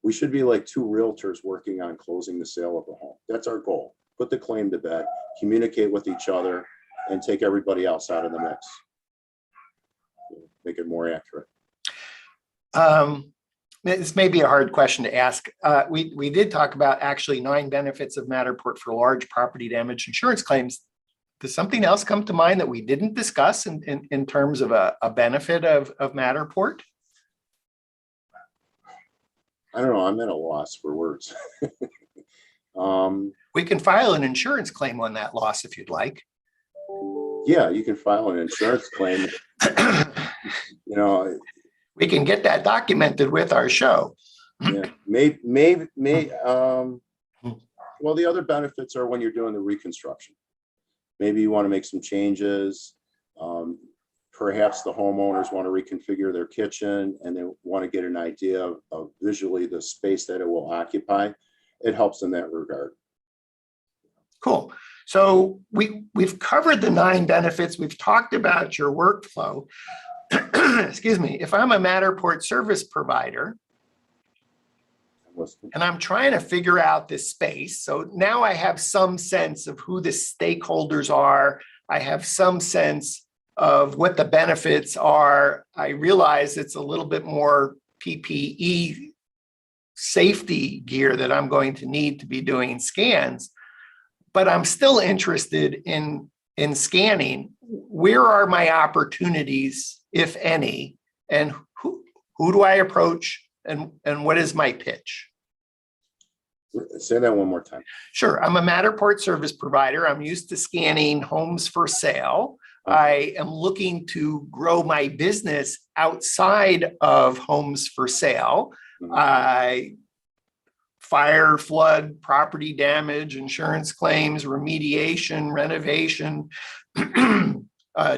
We should be like 2 realtors working on closing the sale of a home. That's our goal. Put the claim to bed, communicate with each other, and take everybody else out of the mix. Make it more accurate. This may be a hard question to ask. We did talk about actually 9 benefits of Matterport for large property damage insurance claims. Does something else come to mind that we didn't discuss in terms of a benefit of Matterport? I don't know. I'm at a loss for words. We can file an insurance claim on that loss if you'd like. Yeah, you can file an insurance claim. you know, We can get that documented with our show. yeah, well, the other benefits are when you're doing the reconstruction. Maybe you want to make some changes. Perhaps the homeowners want to reconfigure their kitchen and they want to get an idea of visually the space that it will occupy. It helps in that regard. Cool. So we've covered the 9 benefits. We've talked about your workflow. Excuse me. If I'm a Matterport service provider and I'm trying to figure out this space, so now I have some sense of who the stakeholders are. I have some sense of what the benefits are. I realize it's a little bit more PPE safety gear that I'm going to need to be doing scans, but I'm still interested in scanning. Where are my opportunities, if any, and who do I approach, and what is my pitch? Say that one more time. Sure. I'm a Matterport service provider. I'm used to scanning homes for sale. I am looking to grow my business outside of homes for sale. Fire, flood, property damage, insurance claims, remediation, renovation,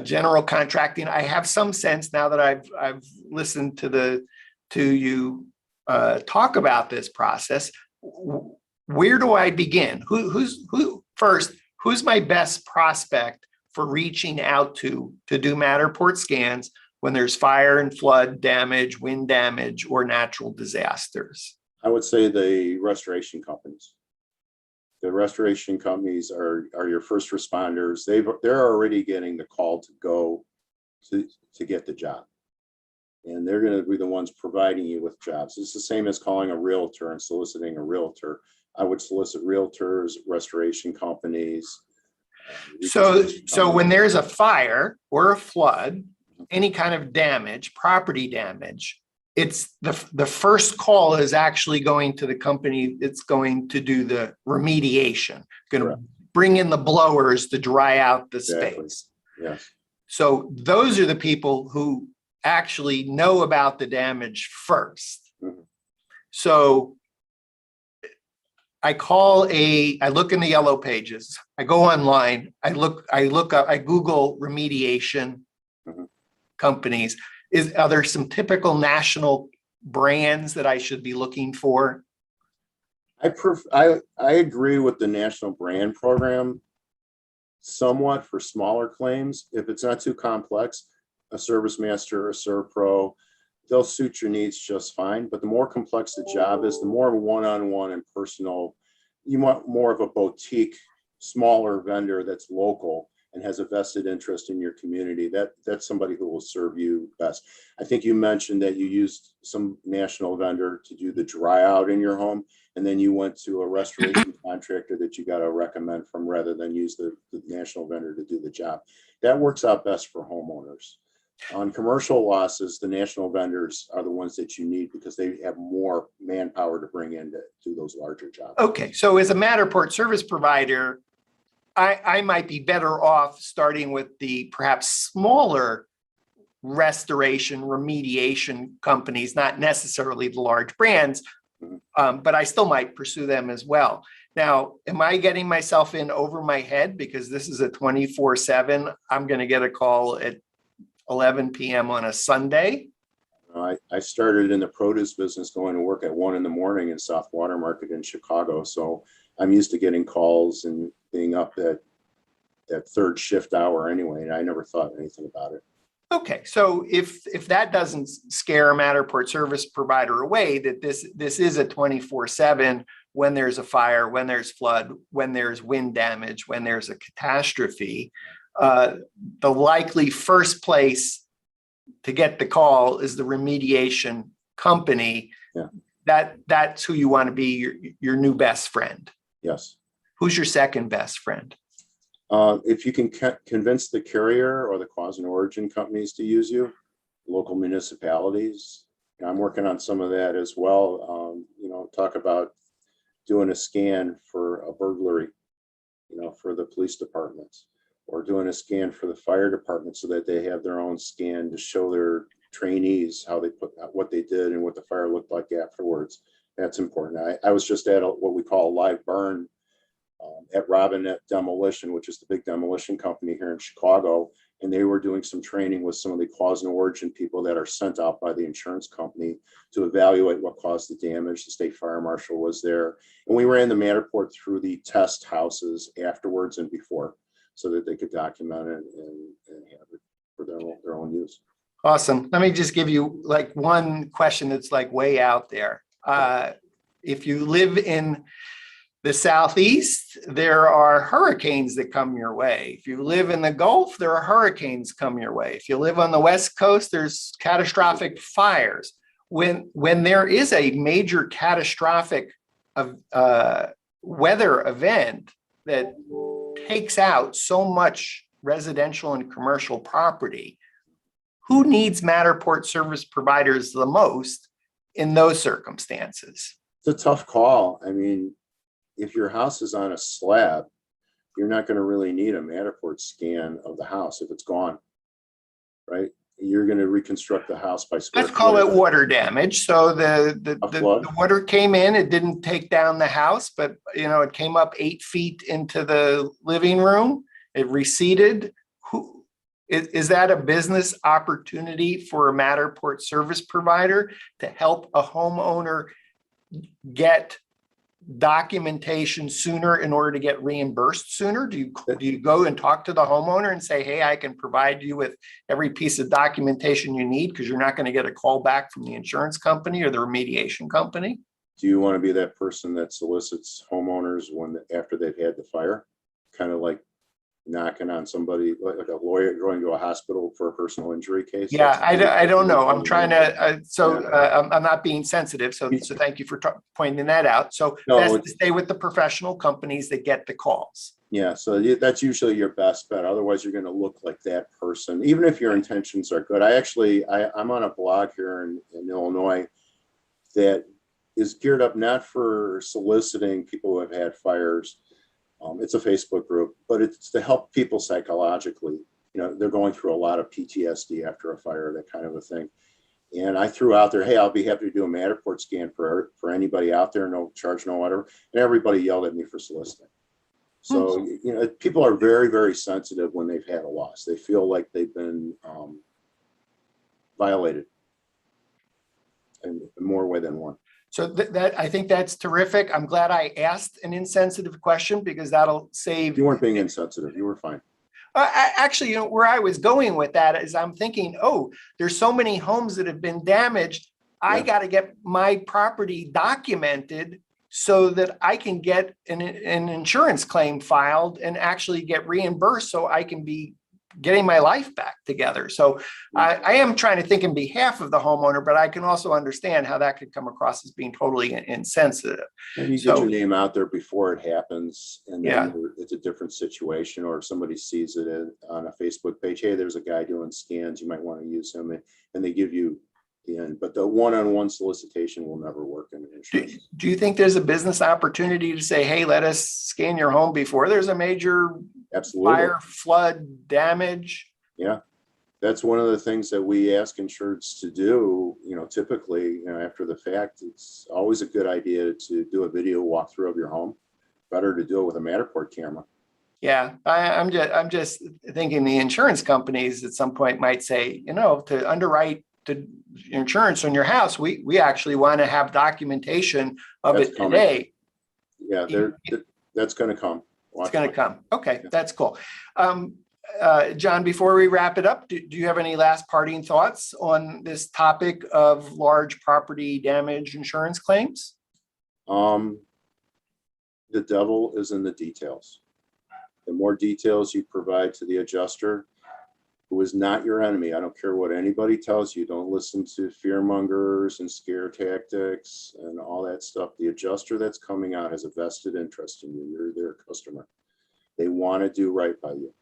general contracting. I have some sense now that I've listened to you talk about this process. Where do I begin? Who's my best prospect for reaching out to do Matterport scans when there's fire and flood damage, wind damage, or natural disasters? I would say the restoration companies. The restoration companies are your first responders. They're already getting the call to go to get the job. And they're going to be the ones providing you with jobs. It's the same as calling a realtor and soliciting a realtor. I would solicit realtors, restoration companies. So when there's a fire or a flood, any kind of damage, property damage, it's the first call is actually going to the company that's going to do the remediation, going to bring in the blowers to dry out the space. Yes. So those are the people who actually know about the damage first. Mm-hmm. So I look in the yellow pages, I go online, I Google remediation companies. Are there some typical national brands that I should be looking for? I agree with the national brand program somewhat for smaller claims. If it's not too complex, a Service Master, a ServPro, they'll suit your needs just fine. But the more complex the job is, the more one-on-one and personal, you want more of a boutique, smaller vendor that's local and has a vested interest in your community. That's somebody who will serve you best. I think you mentioned that you used some national vendor to do the dry out in your home, and then you went to a restoration contractor that you got to recommend from rather than use the national vendor to do the job. That works out best for homeowners. On commercial losses, the national vendors are the ones that you need because they have more manpower to bring in to do those larger jobs. Okay, so as a Matterport service provider, I might be better off starting with the perhaps smaller restoration remediation companies, not necessarily the large brands, but I still might pursue them as well. Now, am I getting myself in over my head because this is a 24/7? I'm going to get a call at 11 p.m. on a Sunday. I started in the produce business going to work at 1 a.m. in South Water Market in Chicago. So I'm used to getting calls and being up at that third shift hour anyway. And I never thought anything about it. Okay. So if that doesn't scare a Matterport service provider away, that this is a 24/7 when there's a fire, when there's flood, when there's wind damage, when there's a catastrophe, the likely first place to get the call is the remediation company. Yeah. That's who you want to be your new best friend. Yes. Who's your second best friend? If you can convince the carrier or the cause and origin companies to use you, local municipalities, I'm working on some of that as well. Talk about doing a scan for a burglary, for the police departments. or doing a scan for the fire department so that they have their own scan to show their trainees how they put what they did and what the fire looked like afterwards. That's important. I was just at what we call a live burn at Robinette Demolition, which is the big demolition company here in Chicago. And they were doing some training with some of the cause and origin people that are sent out by the insurance company to evaluate what caused the damage. The state fire marshal was there. And we ran the Matterport through the test houses afterwards and before so that they could document it and have it for their own use. Awesome. Let me just give you like one question that's like way out there. If you live in the Southeast, there are hurricanes that come your way. If you live in the Gulf, there are hurricanes come your way. If you live on the West Coast, there's catastrophic fires. When there is a major catastrophic weather event that takes out so much residential and commercial property, who needs Matterport service providers the most in those circumstances? It's a tough call. I mean, if your house is on a slab, you're not going to really need a Matterport scan of the house if it's gone, right? You're going to reconstruct the house by square Let's call it footage. water damage. So the water came in, it didn't take down the house, but it came up 8 feet into the living room. It receded. Is that a business opportunity for a Matterport service provider to help a homeowner get documentation sooner in order to get reimbursed sooner? Do you go and talk to the homeowner and say, hey, I can provide you with every piece of documentation you need because you're not going to get a call back from the insurance company or the remediation company? Do you want to be that person that solicits homeowners after they've had the fire? Kind of like knocking on somebody, like a lawyer going to a hospital for a personal injury case? Yeah, I don't know. I'm trying to, I'm not being sensitive. So thank you for pointing that out. So best to stay with the professional companies that get the calls. Yeah, so that's usually your best bet. Otherwise, you're going to look like that person, even if your intentions are good. I'm on a blog here in Illinois that is geared up not for soliciting people who have had fires. It's a Facebook group, but it's to help people psychologically. They're going through a lot of PTSD after a fire, that kind of a thing. And I threw out there, hey, I'll be happy to do a Matterport scan for anybody out there, no charge, no whatever. And everybody yelled at me for soliciting. So, people are very, very sensitive when they've had a loss. They feel like they've been violated in more way than one. So I think that's terrific. I'm glad I asked an insensitive question because that'll save. You weren't being insensitive. You were fine. Actually, where I was going with that is I'm thinking, there's so many homes that have been damaged. I got to get my property documented so that I can get an insurance claim filed and actually get reimbursed so I can be getting my life back together. So I am trying to think in behalf of the homeowner, but I can also understand how that could come across as being totally insensitive. Maybe you get your name out there before it happens, and then it's a different situation, or if somebody sees it on a Facebook page, hey, there's a guy doing scans, you might want to use him, and they give you the end. But the one-on-one solicitation will never work in insurance. Do you think there's a business opportunity to say, hey, let us scan your home before there's a major fire, flood, damage? Yeah, that's one of the things that we ask insureds to do. Typically, after the fact, it's always a good idea to do a video walkthrough of your home. Better to do it with a Matterport camera. Yeah, I'm just thinking the insurance companies at some point might say, to underwrite to insurance on your house, we actually want to have documentation of it today. Yeah, that's going to come. It's going to come. Okay, that's cool. John, before we wrap it up, do you have any last parting thoughts on this topic of large property damage insurance claims? The devil is in the details. The more details you provide to the adjuster, who is not your enemy. I don't care what anybody tells you. Don't listen to fear mongers and scare tactics and all that stuff. The adjuster that's coming out has a vested interest in you. You're their customer. They want to do right by you.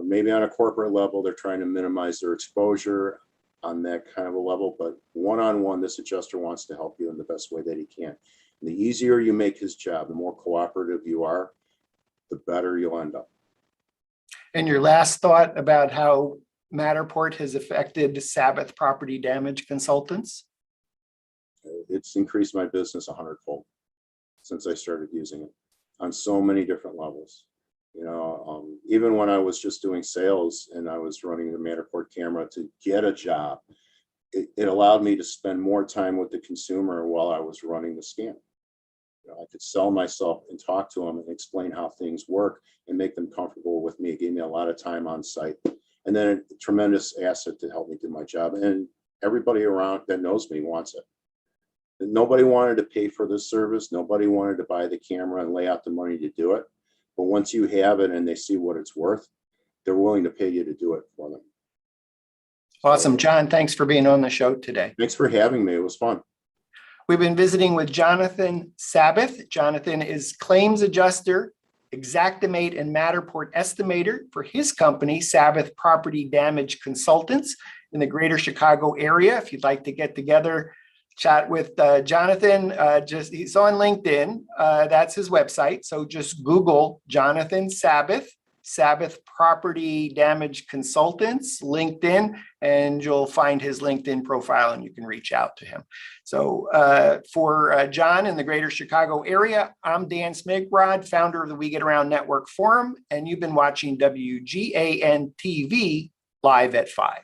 Maybe on a corporate level, they're trying to minimize their exposure on that kind of a level, but one-on-one, this adjuster wants to help you in the best way that he can. And the easier you make his job, the more cooperative you are, the better you'll end up. And your last thought about how Matterport has affected Sabbath Property Damage Consultants? It's increased my business 100-fold since I started using it on so many different levels. Even when I was just doing sales and I was running the Matterport camera to get a job, it allowed me to spend more time with the consumer while I was running the scan. I could sell myself and talk to them and explain how things work and make them comfortable with me. It gave me a lot of time on site, and then a tremendous asset to help me do my job. And everybody around that knows me wants it. Nobody wanted to pay for this service. Nobody wanted to buy the camera and lay out the money to do it. But once you have it and they see what it's worth, they're willing to pay you to do it for them. Awesome. John, thanks for being on the show today. Thanks for having me. It was fun. We've been visiting with Jonathan Sabbath. Jonathan is claims adjuster, Xactimate and Matterport estimator for his company, Sabbath Property Damage Consultants in the greater Chicago area. If you'd like to get together, chat with Jonathan, he's on LinkedIn. That's his website. So just Google Jonathan Sabbath, Sabbath Property Damage Consultants, LinkedIn, and you'll find his LinkedIn profile and you can reach out to him. So for John in the greater Chicago area, I'm Dan Smigrod, founder of the We Get Around Network Forum, and you've been watching WGAN TV live at 5.